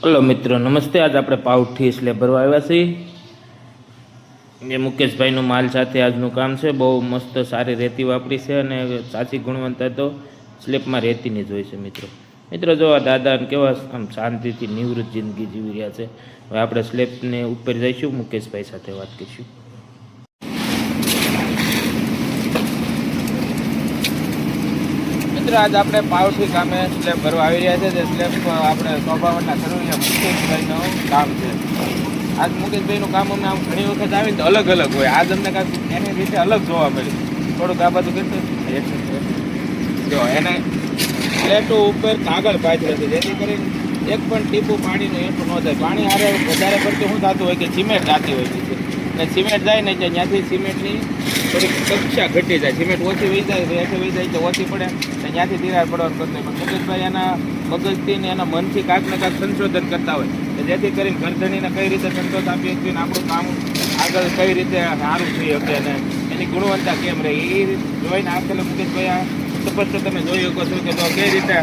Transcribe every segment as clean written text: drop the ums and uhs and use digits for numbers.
Hello મિત્રો, નમસ્તે. આજ આપણે પાઉઠી સ્લેબ ભરવા આવ્યા છીએ. એ મુકેશભાઈનો માલ સાથે આજનું કામ છે. બહુ મસ્ત સારી રેતી વાપરી છે અને સાચી ગુણવત્તા તો સ્લેબમાં રેતીની જ હોય છે. મિત્રો જો આ દાદા કેવા આમ શાંતિથી નિવૃત્ત જિંદગી જીવી રહ્યા છે. હવે આપણે સ્લેબને ઉપર જઈશું, મુકેશભાઈ સાથે વાત કરીશું. મિત્રો આજ આપણે પાવઠી ગામે સ્લેબ ભરવા આવી રહ્યા છે. જે સ્લેબ આપણે સ્વભાવના સરોયા મુકેશભાઈનું કામ છે. આજ મુકેશભાઈનું કામ અમને આમ ઘણી વખત આવીને તો અલગ અલગ હોય. આજ અમને કાંઈક એની રીતે અલગ જોવા મળ્યું. થોડુંક આ બાજુ કહેતો જો એને પ્લેટો ઉપર કાગળ પાથરે છે, જેથી કરીને એક પણ ટીપું પાણીનું એટલું ન થાય. પાણી હારે વધારે પડતું શું થતું હોય કે સિમેન્ટ જાતી હોય છે, અને સિમેન્ટ જાય ને ત્યાંથી સિમેન્ટની થોડીક કક્ષા ઘટી જાય. સિમેન્ટ ઓછી વહી જાય, રેઠે વહી જાય તો ઓછી પડે, ત્યાંથી તિરાડ પડવાનું કરતા હોય. પણ મુકેશભાઈ એના મગજથી ને એના મનથી કાંઈક ને કાંઈક સંશોધન કરતા હોય, જેથી કરીને ઘરધણીને કઈ રીતે સંતોષ આપી શકીએ, આપણું કામ આગળ કઈ રીતે સારું થઈ શકે અને એની ગુણવત્તા કેમ રહે એ જોઈને આખેલા મુકેશભાઈ આ સ્પષ્ટ તમે જોઈ શકો છો કે તો કઈ રીતે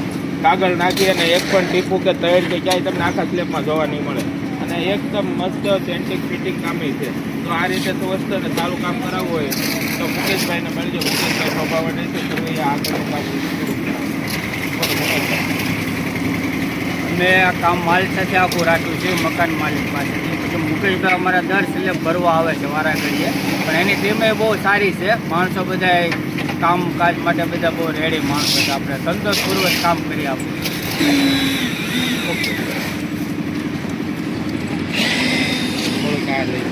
કાગળ નાખી અને એક પણ ટીપું કે તૈયાર કે ક્યાંય તમને આખા સ્લેબમાં જોવા નહીં મળે. અને એકદમ મસ્ત સેન્ટિંગ ફિટિંગ કામી છે. તો આ રીતે સ્વસ્થ અને સારું કામ કરાવવું હોય તો મુકેશભાઈને મળજો. મુકેશભાઈ સ્વભાવ છે આગળ કામ. મેં આ કામ માલિક સાથે આખું રાખ્યું છે, મકાન માલિક પાસેથી. પછી મુકેશભાઈ અમારા દર સ્લેબ ભરવા આવે છે વારા ઘડીએ, પણ એની ટીમે બહુ સારી છે. માણસો બધા કામકાજ માટે બધા બહુ રેડી માણસો છે. આપણે સંતોષપૂર્વક કામ કરી આપવું. થોડુંક આ લઈ